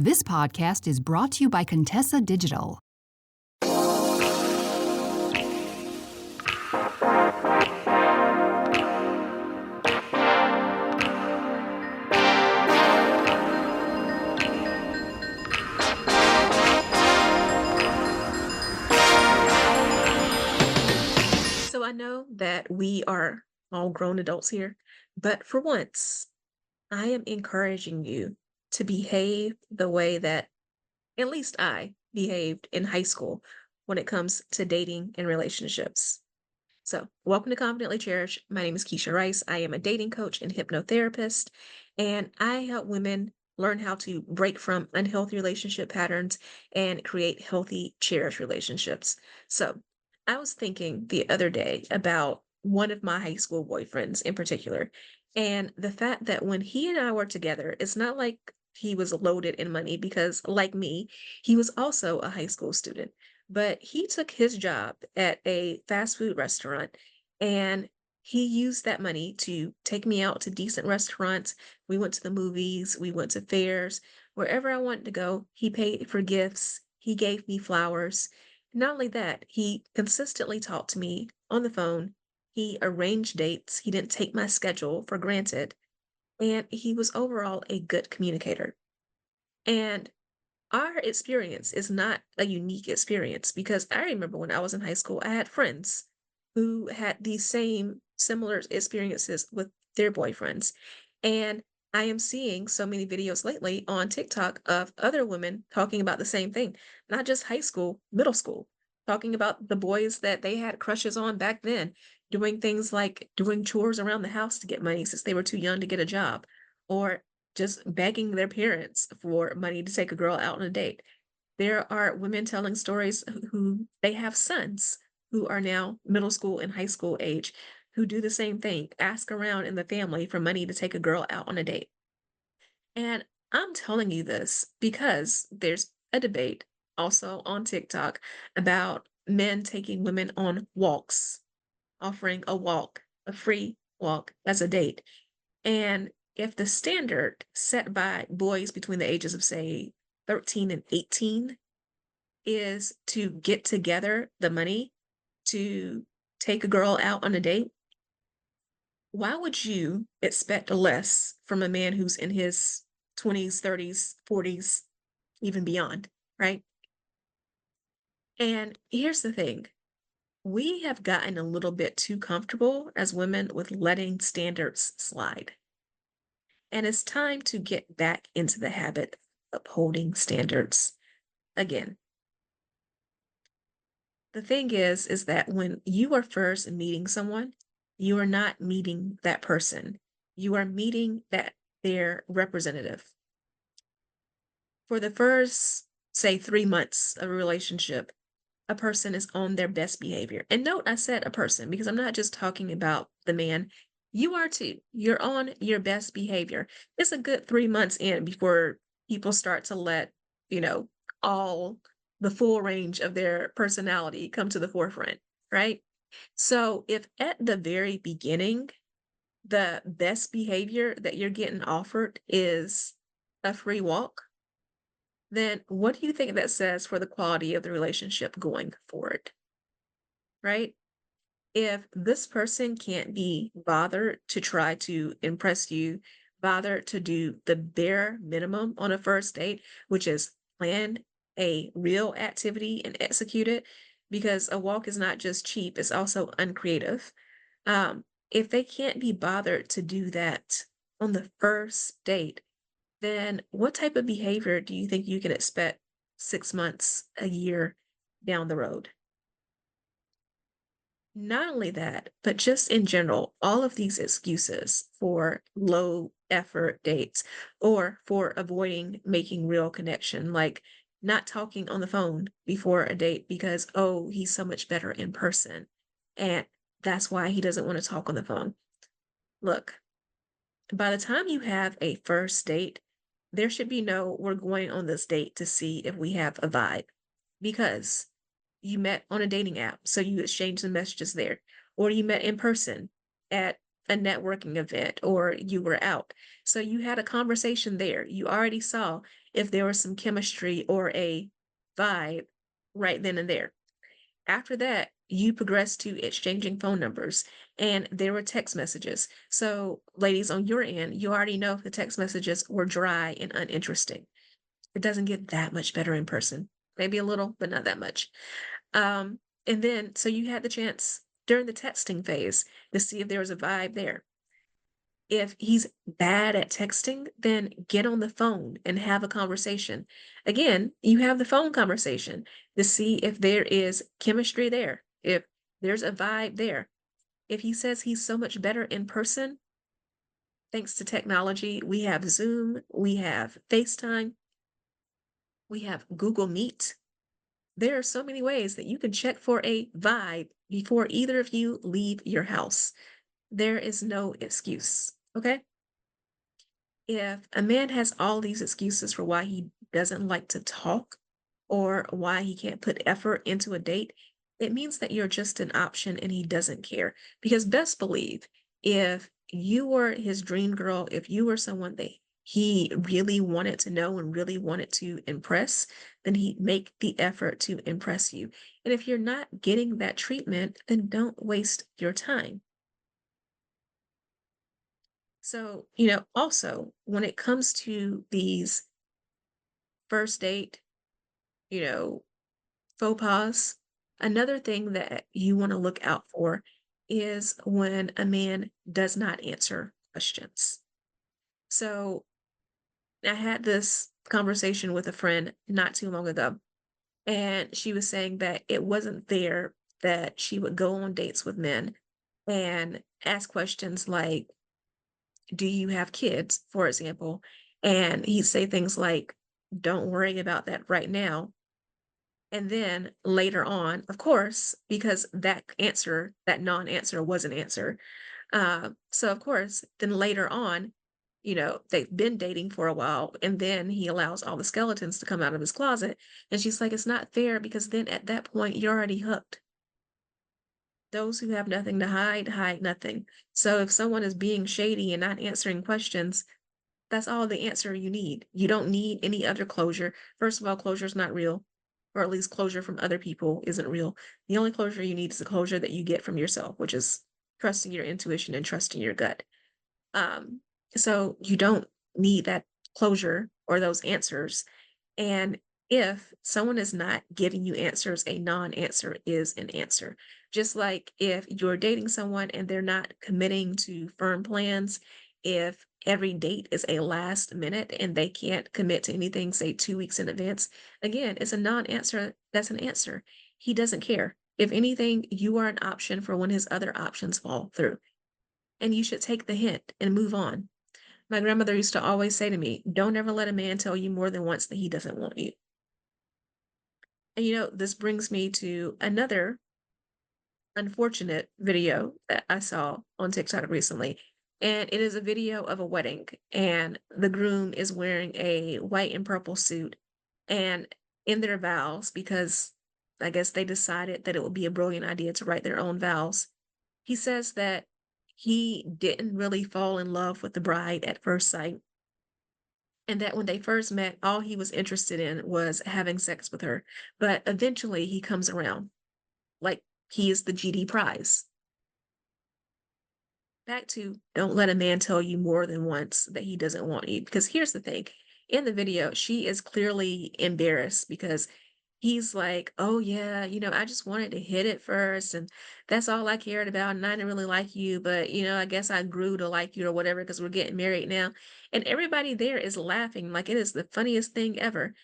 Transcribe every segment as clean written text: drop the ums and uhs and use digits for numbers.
This podcast is brought to you by Contessa Digital. So I know that we are all grown adults here, but for once, I am encouraging you to behave the way that at least I behaved in high school when it comes to dating and relationships. So, welcome to Confidently Cherished. My name is Keshia Rice. I am a dating coach and hypnotherapist, and I help women learn how to break from unhealthy relationship patterns and create healthy, cherished relationships. So, I was thinking the other day about one of my high school boyfriends in particular, and the fact that when he and I were together, it's not like he was loaded in money because, like me, he was also a high school student, but he took his job at a fast food restaurant and he used that money to take me out to decent restaurants. We went to the movies, we went to fairs, wherever I wanted to go. He paid for gifts, he gave me flowers. Not only that, he consistently talked to me on the phone. He arranged dates. He didn't take my schedule for granted. And he was overall a good communicator. And our experience is not a unique experience because I remember when I was in high school, I had friends who had these same similar experiences with their boyfriends. And I am seeing so many videos lately on TikTok of other women talking about the same thing, not just high school, middle school, talking about the boys that they had crushes on back then, doing things like doing chores around the house to get money since they were too young to get a job, or just begging their parents for money to take a girl out on a date. There are women telling stories who they have sons who are now middle school and high school age who do the same thing, ask around in the family for money to take a girl out on a date. And I'm telling you this because there's a debate also on TikTok about men taking women on walks, offering a walk, a free walk as a date. And if the standard set by boys between the ages of, say, 13 and 18 is to get together the money to take a girl out on a date, why would you expect less from a man who's in his 20s, 30s, 40s, even beyond, right? And here's the thing. We have gotten a little bit too comfortable as women with letting standards slide. And it's time to get back into the habit of upholding standards again. The thing is that when you are first meeting someone, you are not meeting that person. You are meeting their representative. For the first, say, 3 months of a relationship, a person is on their best behavior. And note, I said a person because I'm not just talking about the man. You are too. You're on your best behavior. It's a good 3 months in before people start to let, you know, all the full range of their personality come to the forefront, right? So if at the very beginning, the best behavior that you're getting offered is a free walk, then what do you think that says for the quality of the relationship going forward, right? If this person can't be bothered to try to impress you, bothered to do the bare minimum on a first date, which is plan a real activity and execute it, because a walk is not just cheap, it's also uncreative. If they can't be bothered to do that on the first date, then what type of behavior do you think you can expect 6 months, a year down the road? Not only that, but just in general, all of these excuses for low effort dates or for avoiding making real connection, like not talking on the phone before a date because, oh, he's so much better in person. And that's why he doesn't want to talk on the phone. Look, by the time you have a first date, there should be no, we're going on this date to see if we have a vibe because you met on a dating app, so you exchange the messages there, or you met in person at a networking event or you were out. So you had a conversation there. You already saw if there was some chemistry or a vibe right then and there. After that, you progressed to exchanging phone numbers and there were text messages. So, ladies, on your end, you already know if the text messages were dry and uninteresting. It doesn't get that much better in person. Maybe a little, but not that much. And then, so you had the chance during the texting phase to see if there was a vibe there. If he's bad at texting, then get on the phone and have a conversation. Again, you have the phone conversation to see if there is chemistry there, if there's a vibe there. If he says he's so much better in person, thanks to technology, we have Zoom, we have FaceTime, we have Google Meet. There are so many ways that you can check for a vibe before either of you leave your house. There is no excuse. Okay. If a man has all these excuses for why he doesn't like to talk or why he can't put effort into a date, it means that you're just an option and he doesn't care. Because best believe, if you were his dream girl, if you were someone that he really wanted to know and really wanted to impress, then he'd make the effort to impress you. And if you're not getting that treatment, then don't waste your time. So, also when it comes to these first date, you know, faux pas, another thing that you want to look out for is when a man does not answer questions. So, I had this conversation with a friend not too long ago, and she was saying that it wasn't fair that she would go on dates with men and ask questions like, do you have kids, for example? And he'd say things like, don't worry about that right now. And then later on, of course, because that non-answer was an answer. So of course, then later on, they've been dating for a while, and then he allows all the skeletons to come out of his closet. And she's like, it's not fair because then at that point, you're already hooked. Those who have nothing to hide, hide nothing. So if someone is being shady and not answering questions, that's all the answer you need. You don't need any other closure. First of all, closure is not real, or at least closure from other people isn't real. The only closure you need is the closure that you get from yourself, which is trusting your intuition and trusting your gut. Um, so you don't need that closure or those answers. And if someone is not giving you answers, a non-answer is an answer. Just like if you're dating someone and they're not committing to firm plans, if every date is a last minute and they can't commit to anything, say 2 weeks in advance, again, it's a non-answer. That's an answer. He doesn't care. If anything, you are an option for when his other options fall through. And you should take the hint and move on. My grandmother used to always say to me, don't ever let a man tell you more than once that he doesn't want you. And this brings me to another unfortunate video that I saw on TikTok recently. And it is a video of a wedding, and the groom is wearing a white and purple suit. And in their vows, because I guess they decided that it would be a brilliant idea to write their own vows, he says that he didn't really fall in love with the bride at first sight, and that when they first met, all he was interested in was having sex with her. But eventually he comes around, like he is the GD prize. Back to don't let a man tell you more than once that he doesn't want you. Because here's the thing, in the video, she is clearly embarrassed because he's like, oh, yeah, I just wanted to hit it first. And that's all I cared about. And I didn't really like you. But, I guess I grew to like you or whatever because we're getting married now. And everybody there is laughing like it is the funniest thing ever.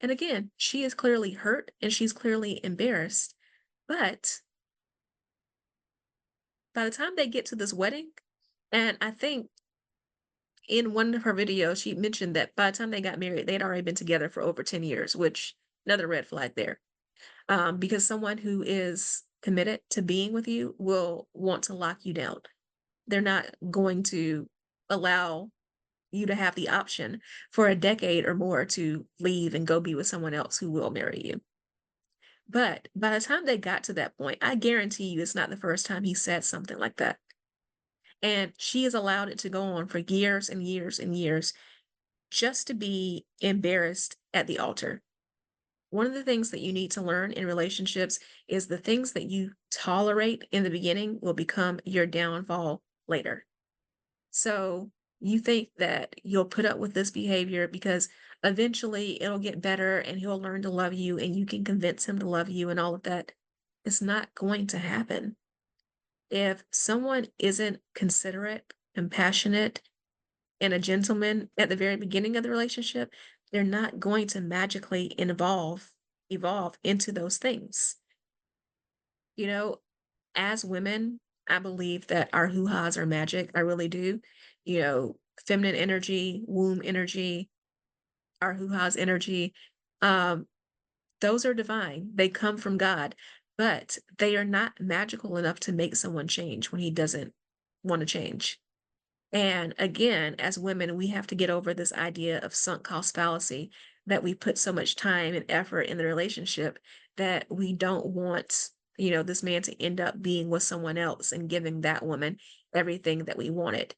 And again, she is clearly hurt and she's clearly embarrassed. But by the time they get to this wedding, and I think in one of her videos, she mentioned that by the time they got married, they'd already been together for over 10 years, which another red flag there. Because someone who is committed to being with you will want to lock you down. They're not going to allow you to have the option for a decade or more to leave and go be with someone else who will marry you. But by the time they got to that point, I guarantee you it's not the first time he said something like that. And she has allowed it to go on for years and years and years just to be embarrassed at the altar. One of the things that you need to learn in relationships is the things that you tolerate in the beginning will become your downfall later. So you think that you'll put up with this behavior because eventually it'll get better and he'll learn to love you and you can convince him to love you and all of that. It's not going to happen. If someone isn't considerate, compassionate, and a gentleman at the very beginning of the relationship, they're not going to magically evolve into those things. You know, as women, I believe that our hoo-has are magic. I really do. You know, feminine energy, womb energy, our hoo-has energy, um, those are divine. They come from God, but they are not magical enough to make someone change when he doesn't want to change. And again, as women, we have to get over this idea of sunk cost fallacy that we put so much time and effort in the relationship that we don't want, this man to end up being with someone else and giving that woman everything that we wanted.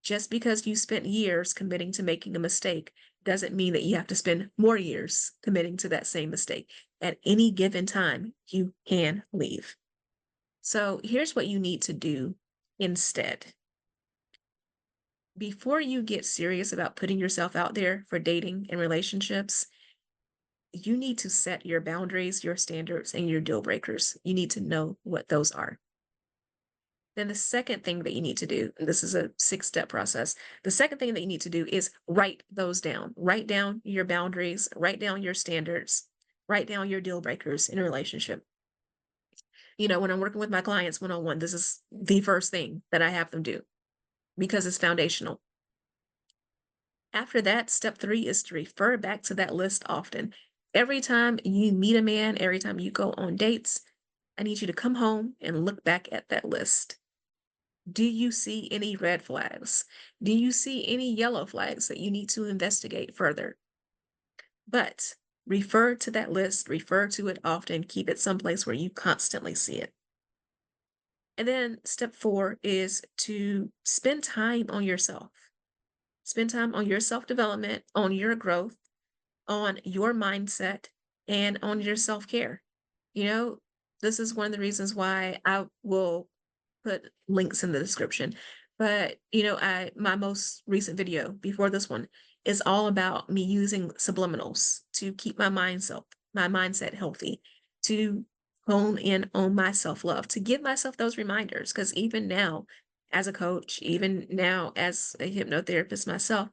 Just because you spent years committing to making a mistake doesn't mean that you have to spend more years committing to that same mistake. At any given time, you can leave. So here's what you need to do instead. Before you get serious about putting yourself out there for dating and relationships, you need to set your boundaries, your standards, and your deal breakers. You need to know what those are. Then the second thing that you need to do, and this is a 6-step process. The second thing that you need to do is write those down. Write down your boundaries, write down your standards, write down your deal breakers in a relationship. When I'm working with my clients one-on-one, this is the first thing that I have them do because it's foundational. After that, step 3 is to refer back to that list often. Every time you meet a man, every time you go on dates, I need you to come home and look back at that list. Do you see any red flags? Do you see any yellow flags that you need to investigate further? But refer to that list, refer to it often, keep it someplace where you constantly see it. And then step 4 is to spend time on yourself. Spend time on your self-development, on your growth, on your mindset, and on your self-care. You know, this is one of the reasons why I will put links in the description. But, my most recent video before this one is all about me using subliminals to keep my mindset healthy, to hone in on my self-love, to give myself those reminders. Because even now, as a coach, even now as a hypnotherapist myself,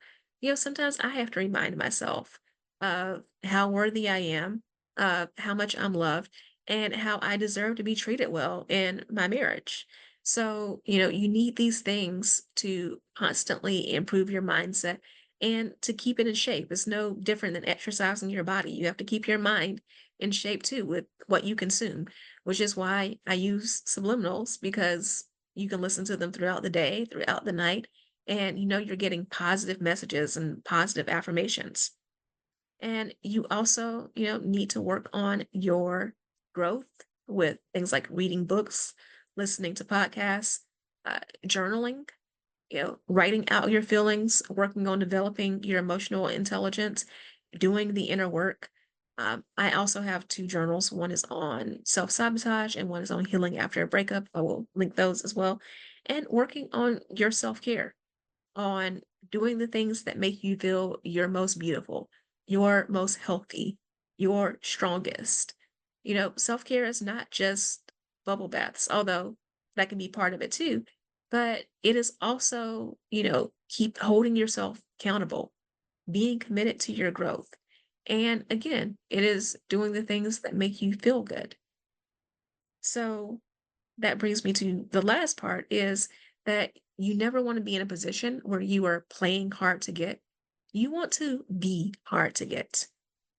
sometimes I have to remind myself of how worthy I am, of how much I'm loved, and how I deserve to be treated well in my marriage. So, you need these things to constantly improve your mindset and to keep it in shape. It's no different than exercising your body. You have to keep your mind in shape too with what you consume, which is why I use subliminals because you can listen to them throughout the day, throughout the night, and you're getting positive messages and positive affirmations. And you also, need to work on your growth with things like reading books, listening to podcasts, journaling, writing out your feelings, working on developing your emotional intelligence, doing the inner work. I also have 2 journals. One is on self-sabotage and one is on healing after a breakup. I will link those as well. And working on your self-care, on doing the things that make you feel your most beautiful, your most healthy, your strongest. Self-care is not just bubble baths, although that can be part of it too, but it is also, keep holding yourself accountable, being committed to your growth. And again, it is doing the things that make you feel good. So that brings me to the last part is that you never want to be in a position where you are playing hard to get. You want to be hard to get.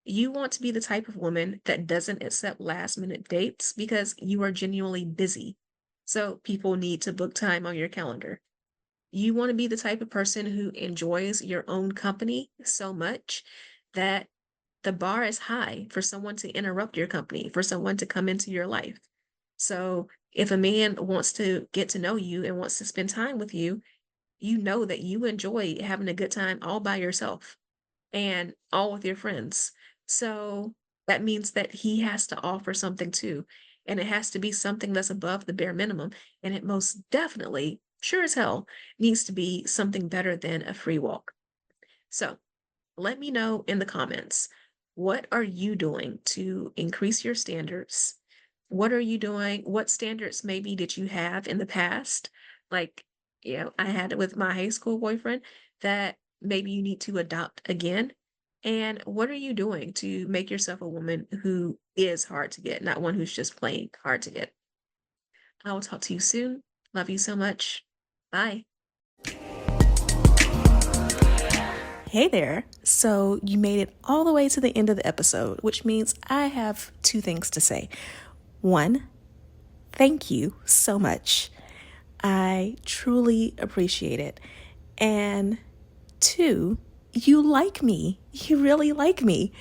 You want to be the type of woman that doesn't accept last minute dates because you are genuinely busy. So people need to book time on your calendar. You want to be the type of person who enjoys your own company so much that the bar is high for someone to interrupt your company, for someone to come into your life. So If a man wants to get to know you and wants to spend time with you, you know that you enjoy having a good time all by yourself and all with your friends. So that means that he has to offer something too. And it has to be something that's above the bare minimum. And it most definitely, sure as hell, needs to be something better than a free walk. So let me know in the comments, what are you doing to increase your standards? What are you doing? What standards maybe did you have in the past? Like, I had it with my high school boyfriend that maybe you need to adopt again. And what are you doing to make yourself a woman who is hard to get, not one who's just plain hard to get? I will talk to you soon. Love you so much. Bye. Hey there. So you made it all the way to the end of the episode, which means I have two things to say. One, thank you so much. I truly appreciate it. And two, you like me. You really like me.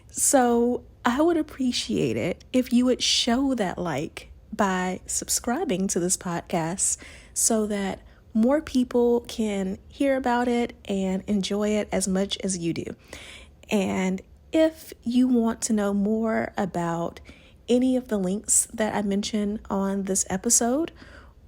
So I would appreciate it if you would show that like by subscribing to this podcast so that more people can hear about it and enjoy it as much as you do. And if you want to know more about any of the links that I mentioned on this episode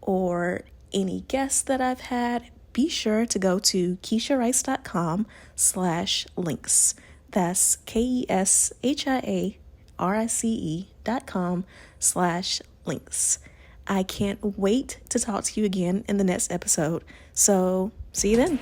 or any guests that I've had, be sure to go to KeshiaRice.com/links. That's KeshiaRice.com/links. I can't wait to talk to you again in the next episode. So see you then.